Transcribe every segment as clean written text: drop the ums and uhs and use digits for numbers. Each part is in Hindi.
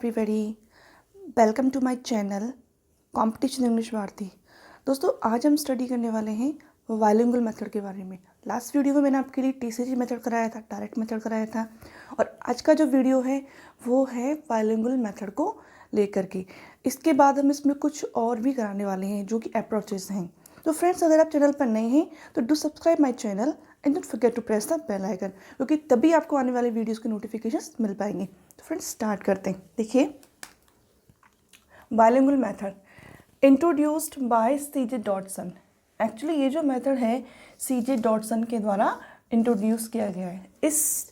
Everybody, welcome to my channel competition English Bharati. दोस्तों, आज हम स्टडी करने वाले हैं बाइलिंगुअल मेथड के बारे में। लास्ट वीडियो में मैंने आपके लिए टीसीजी मेथड कराया था, डायरेक्ट मेथड कराया था, और आज का जो वीडियो है वो है बाइलिंगुअल मेथड को लेकर के। इसके बाद हम इसमें कुछ और भी कराने वाले हैं जो कि अप्रोचेस हैं। तो फ्रेंड्स, अगर आप चैनल पर नए हैं तो do subscribe my channel and don't forget to press the bell icon, क्योंकि तभी आपको आने वाले वीडियोस के नोटिफिकेशंस मिल पाएंगे। तो फ्रेंड्स, स्टार्ट करते हैं। देखिए, bilingual method introduced by C J Dodson. Actually ये जो मेथड है सीजे डॉटसन के द्वारा इंट्रोड्यूस किया गया है। इस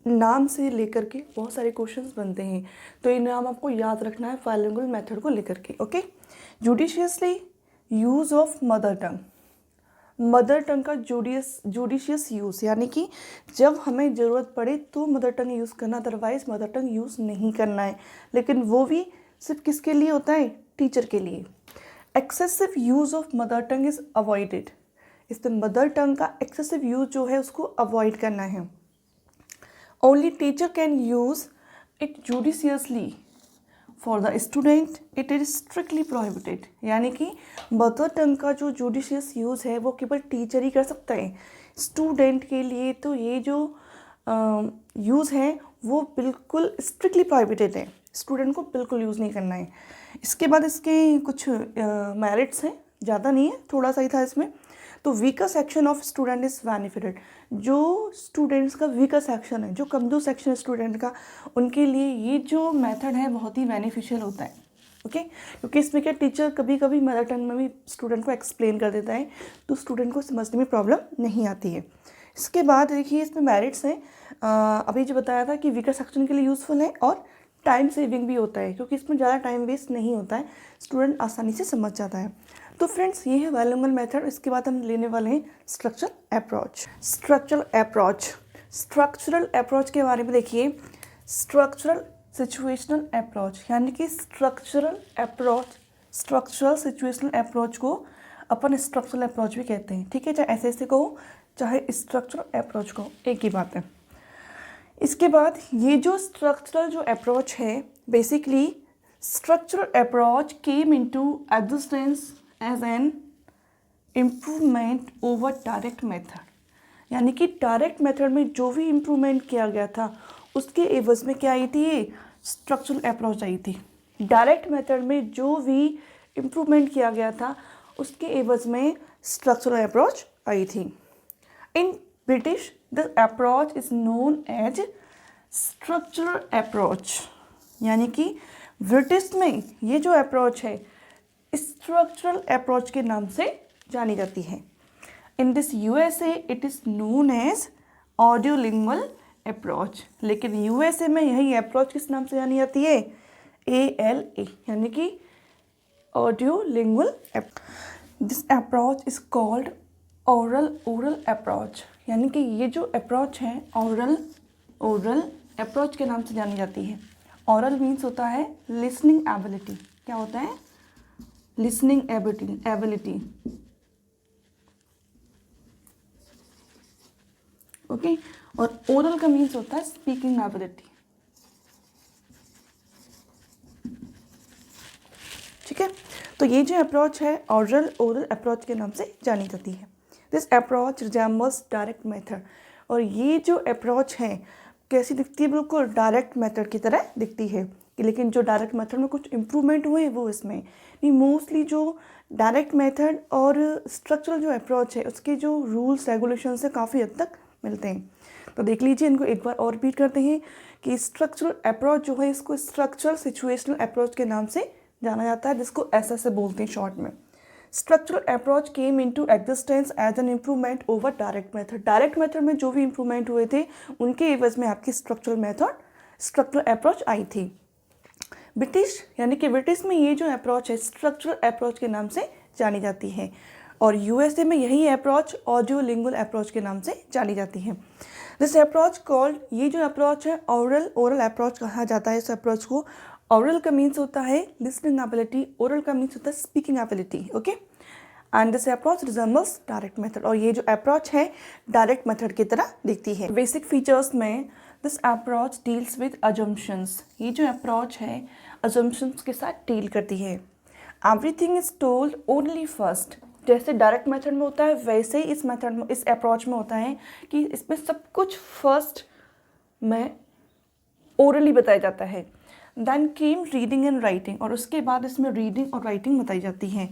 नाम से लेकर के बहुत सारे क्वेश्चंस बनते हैं, तो ये नाम आपको याद रखना है बाइलिंगुअल मेथड को लेकर के। Okay, judiciously use of mother tongue. Mother tongue का जुडिशियस यूज़, यानी कि जब हमें ज़रूरत पड़े तो मदर टंग यूज़ करना, अदरवाइज मदर टंग यूज़ नहीं करना है। लेकिन वो भी सिर्फ किसके लिए होता है? टीचर के लिए। Excessive use of mother tongue is avoided. इसमें मदर टंग का एक्सेसिव यूज़ जो है उसको अवॉइड करना है। Only teacher can use it judiciously, for the student it is strictly prohibited. यानी कि मदर टंग का जो जुडिशियस यूज़ है वो केवल टीचर ही कर सकता है। स्टूडेंट के लिए तो ये जो यूज़ है वो बिल्कुल स्ट्रिक्टली प्रोहिबिटेड है। स्टूडेंट को बिल्कुल यूज़ नहीं करना है। इसके बाद इसके कुछ मेरिट्स हैं, ज़्यादा नहीं है, थोड़ा सा ही था इसमें। तो weaker section of student is benefited. जो स्टूडेंट्स का वीकर सेक्शन है, जो कमज़ोर सेक्शन है स्टूडेंट का, उनके लिए ये जो मेथड है बहुत ही बेनिफिशियल होता है। ओके, क्योंकि इसमें क्या, टीचर कभी कभी मदर टंग में भी स्टूडेंट को एक्सप्लेन कर देता है, तो स्टूडेंट को समझने में प्रॉब्लम नहीं आती है। इसके बाद देखिए, इसमें मेरिट्स हैं। अभी जो बताया था कि वीकर सेक्शन के लिए यूज़फुल है और टाइम सेविंग भी होता है, क्योंकि इसमें ज़्यादा टाइम वेस्ट नहीं होता है, स्टूडेंट आसानी से समझ जाता है। तो फ्रेंड्स, ये है बाइलिंगुअल मेथड। इसके बाद हम लेने वाले हैं स्ट्रक्चरल अप्रोच। स्ट्रक्चरल अप्रोच के बारे में देखिए, स्ट्रक्चरल सिचुएशनल अप्रोच, यानी कि स्ट्रक्चरल सिचुएशनल अप्रोच को अपन स्ट्रक्चरल अप्रोच भी कहते हैं। ठीक है, चाहे ऐसे कहो चाहे स्ट्रक्चरल अप्रोच कहो, एक ही बात है। इसके बाद ये जो स्ट्रक्चरल जो अप्रोच है, basically structural approach came into existence as an improvement over direct method. यानी कि डायरेक्ट मेथड में जो भी इम्प्रूवमेंट किया गया था उसके एवज में क्या आई थी? ये स्ट्रक्चरल अप्रोच आई थी। डायरेक्ट मेथड में जो भी इम्प्रूवमेंट किया गया था उसके एवज में स्ट्रक्चरल अप्रोच आई थी। In British the approach is known as structural approach. यानी कि ब्रिटिश में ये जो अप्रोच है स्ट्रक्चरल अप्रोच के नाम से जानी जाती है। In this USA it is known as audiolingual approach. लेकिन यूएसए में यही अप्रोच किस नाम से जानी जाती है? ALA, यानी कि audiolingual approach. This approach is called oral approach. यानी कि ये जो अप्रोच है ओरल अप्रोच के नाम से जानी जाती है। ओरल मीन्स होता है लिसनिंग एबिलिटी। क्या होता है? Listening ability. ओके, और ओरल का मीन्स होता है स्पीकिंग एबिलिटी। ठीक है, तो ये जो अप्रोच है ओरल अप्रोच के नाम से जानी जाती है। This approach resembles direct method. और ये जो अप्रोच है कैसी दिखती है? बिल्कुल डायरेक्ट मेथड की तरह दिखती है। लेकिन जो डायरेक्ट मेथड में कुछ इम्प्रूवमेंट हुए वो इसमें नहीं। मोस्टली जो डायरेक्ट मेथड और स्ट्रक्चरल जो अप्रोच है उसके जो रूल्स रेगुलेशन से काफ़ी हद तक मिलते हैं। तो देख लीजिए, इनको एक बार और रिपीट करते हैं कि स्ट्रक्चरल अप्रोच जो है इसको स्ट्रक्चरल सिचुएशनल अप्रोच के नाम से जाना जाता है, जिसको ऐसा बोलते हैं शॉर्ट में। Structural approach came into existence as an improvement over direct method. Direct method में जो भी इम्प्रूवमेंट हुए थे उनके एवज में आपकी स्ट्रक्चरल अप्रोच आई थी। ब्रिटिश, यानी कि ब्रिटिश में ये जो अप्रोच है स्ट्रक्चरल अप्रोच के नाम से जानी जाती है, और यूएसए में यही अप्रोच ऑडियोलिंगुअल अप्रोच के नाम से जानी जाती है। दिस अप्रोच कॉल्ड, ये जो अप्रोच है ओरल अप्रोच कहा जाता है। इस अप्रोच को ओरल का मीन्स होता है लिसनिंग एबिलिटी, ओरल का मीन्स होता है speaking ability. Okay, and this approach resembles direct method, और ये जो अप्रोच है डायरेक्ट मेथड की तरह दिखती है। बेसिक फीचर्स में this approach deals with assumptions, ये जो अप्रोच है अजम्पशंस के साथ डील करती है। Everything is told only first, जैसे डायरेक्ट मेथड में होता है वैसे ही इस मेथड में, इस अप्रोच में होता है कि इसमें सब कुछ फर्स्ट में ओरली बताया जाता है। Then came reading and writing, और उसके बाद इसमें रीडिंग और राइटिंग बताई जाती है,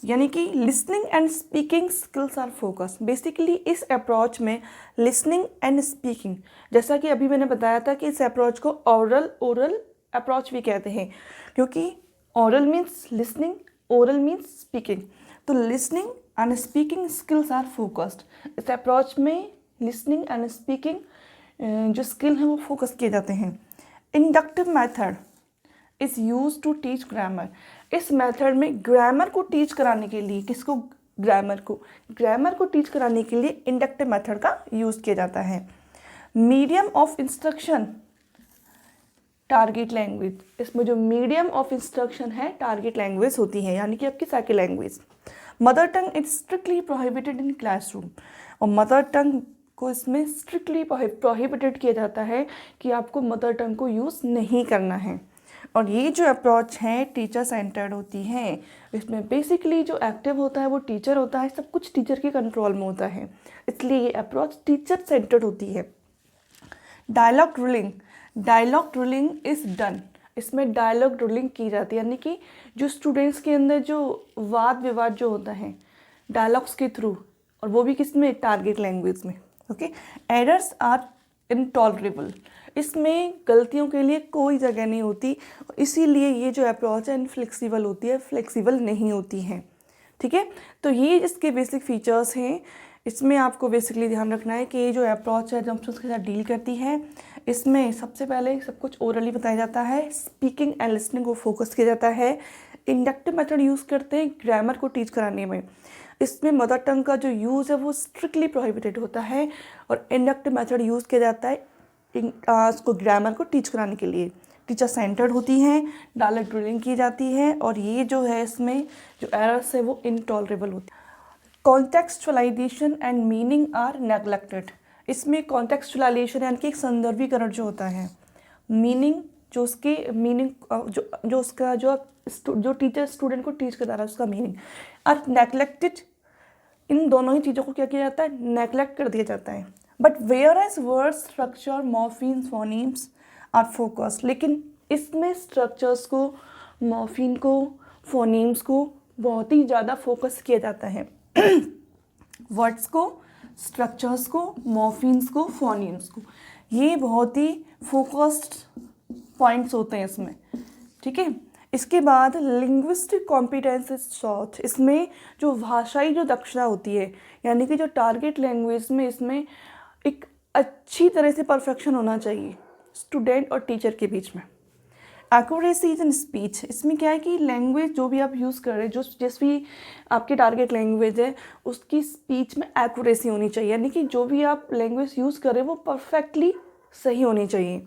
यानी कि listening and speaking skills are focus. Basically इस अप्रोच में लिसनिंग एंड स्पीकिंग, जैसा कि अभी मैंने बताया था कि इस अप्रोच को ओरल अप्रोच भी कहते हैं, क्योंकि oral means listening, oral means speaking, तो listening and speaking skills are focused. इस अप्रोच में लिसनिंग एंड स्पीकिंग जो स्किल हैं वो फोकस किए जाते हैं। Inductive method is use to teach grammar, इस मेथड में ग्रामर को टीच कराने के लिए, किसको, ग्रामर को टीच कराने के लिए इंडक्टिव मेथड का यूज़ किया जाता है। Medium of instruction target language, इसमें जो मीडियम ऑफ इंस्ट्रक्शन है टारगेट लैंग्वेज होती है, यानी कि आपकी second language. Mother tongue is strictly prohibited in classroom, और मदर टंग को इसमें स्ट्रिक्टली प्रोहिबिटेड किया जाता है कि आपको मदर टंग को यूज़ नहीं करना है। और ये जो अप्रोच है टीचर सेंटर्ड होती है, इसमें बेसिकली जो एक्टिव होता है वो टीचर होता है, सब कुछ टीचर के कंट्रोल में होता है, इसलिए ये अप्रोच टीचर सेंटर्ड होती है। डायलॉग रूलिंग इज़ डन, इसमें डायलॉग रूलिंग की जाती है, यानी कि जो स्टूडेंट्स के अंदर जो वाद विवाद जो होता है डायलॉग्स के थ्रू, और वो भी किस में, टारगेट लैंग्वेज में। ओके, एरर्स आर इनटॉलरेबल, इसमें गलतियों के लिए कोई जगह नहीं होती, इसीलिए ये जो अप्रोच है इनफ्लेक्सिबल होती है, फ्लेक्सिबल नहीं होती है। ठीक है, तो ये इसके बेसिक फीचर्स हैं। इसमें आपको बेसिकली ध्यान रखना है कि ये जो अप्रोच है जम्पशंस के साथ डील करती है, इसमें सबसे पहले सब कुछ ओरली बताया जाता है, स्पीकिंग एंड लिसनिंग को फोकस किया जाता है, इंडक्टिव मेथड यूज़ करते हैं ग्रामर को टीच कराने में, इसमें मदर टंग का जो यूज़ है वो स्ट्रिक्टली प्रोहिबिटेड होता है, और इंडक्टिव मेथड यूज़ किया जाता है उसको ग्रामर को टीच कराने के लिए। टीचर सेंटर्ड होती हैं, डायलॉग रूलिंग की जाती है, और ये जो है इसमें जो एरर्स है वो इनटॉलरेबल होती है। कॉन्टेक्सचुअलाइजेशन एंड मीनिंग आर नेग्लेक्टेड, इसमें कॉन्टेक्सचुअलाइजेशन यानी कि एक संदर्भीकरण जो होता है, मीनिंग जो उसके मीनिंग जो उसका जो टीचर स्टूडेंट को टीच करा रहा है उसका मीनिंग आर नेग्लेक्टेड, इन दोनों ही चीज़ों को क्या किया जाता है, नेग्लेक्ट कर दिया जाता है। But where as word structure morphemes phonemes are focus, लेकिन इसमें स्ट्रक्चर्स को, मॉर्फीन को, फोनीम्स को बहुत ही ज़्यादा फोकस किया जाता है। वर्ड्स को, स्ट्रक्चर्स को, मॉर्फीन्स को, फोनीम्स को, ये बहुत ही फोकस्ड पॉइंट्स होते हैं इसमें। ठीक है, इसके बाद लिंग्विस्टिक कॉम्पिटेंस इज सॉट, इसमें जो भाषाई जो दक्षता होती है, यानी कि जो टारगेट लैंग्वेज में इसमें एक अच्छी तरह से परफेक्शन होना चाहिए स्टूडेंट और टीचर के बीच में। एक्यूरेसी इन स्पीच, इसमें क्या है कि लैंग्वेज जो भी आप यूज़ कर रहे हैं, जो जिस भी आपकी टारगेट लैंग्वेज है उसकी स्पीच में एक्यूरेसी होनी चाहिए, यानी कि जो भी आप लैंग्वेज यूज़ कर रहे हैं वो परफेक्टली सही होनी चाहिए।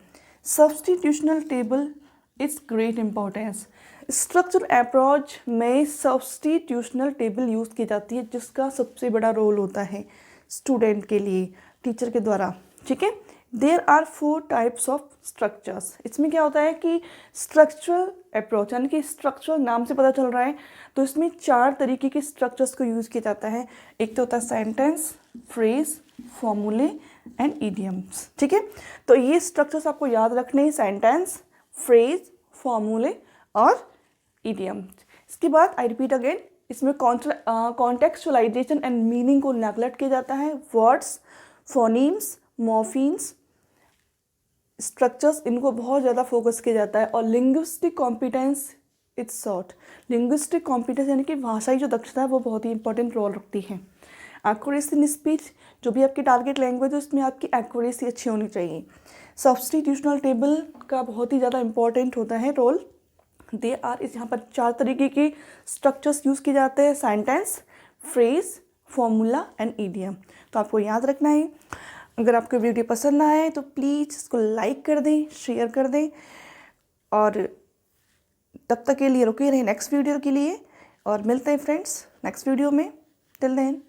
Substitutional table it's great importance, structure approach में सब्सटीट्यूशनल टेबल यूज़ की जाती है, जिसका सबसे बड़ा रोल होता है स्टूडेंट के लिए टीचर के द्वारा। ठीक है, there are 4 types of structures, इसमें क्या होता है कि स्ट्रक्चरल अप्रोच, यानी कि स्ट्रक्चरल नाम से पता चल रहा है, तो इसमें 4 तरीके के स्ट्रक्चर्स को यूज़ किया जाता है। एक तो होता है सेंटेंस, फ्रेज, फॉर्मूले एंड इडियम्स। ठीक है, तो ये स्ट्रक्चर्स आपको याद रखने हैं, सेंटेंस, फ्रेज, फॉर्मूले और इडियम। इसके बाद आई रिपीट अगेन, इसमें कॉन्टेक्सचुअलाइजेशन एंड मीनिंग को नेगलेक्ट किया जाता है। वर्ड्स, फोनीम्स, मॉर्फीन्स, स्ट्रक्चर्स, इनको बहुत ज़्यादा फोकस किया जाता है। और linguistic competence it's short, linguistic competence यानी कि भाषाई जो दक्षता है वो बहुत ही इंपॉर्टेंट रोल रखती है। एक्यूरेसी इन स्पीच, जो भी आपकी टारगेट लैंग्वेज है उसमें आपकी एक्यूरेसी अच्छी होनी चाहिए। सब्सटीट्यूशनल टेबल का बहुत ही ज़्यादा इंपॉर्टेंट होता है रोल। दे आर, इस यहाँ पर 4 तरीके के स्ट्रक्चर्स यूज़ किए जाते हैं, sentence, phrase, formula and idiom. तो आपको याद रखना है। अगर आपको वीडियो पसंद आए तो प्लीज़ इसको लाइक कर दें, शेयर कर दें, और तब तक के लिए रुके रहें नेक्स्ट वीडियो के लिए, और मिलते हैं फ्रेंड्स। नेक्स्ट वीडियो में। Till then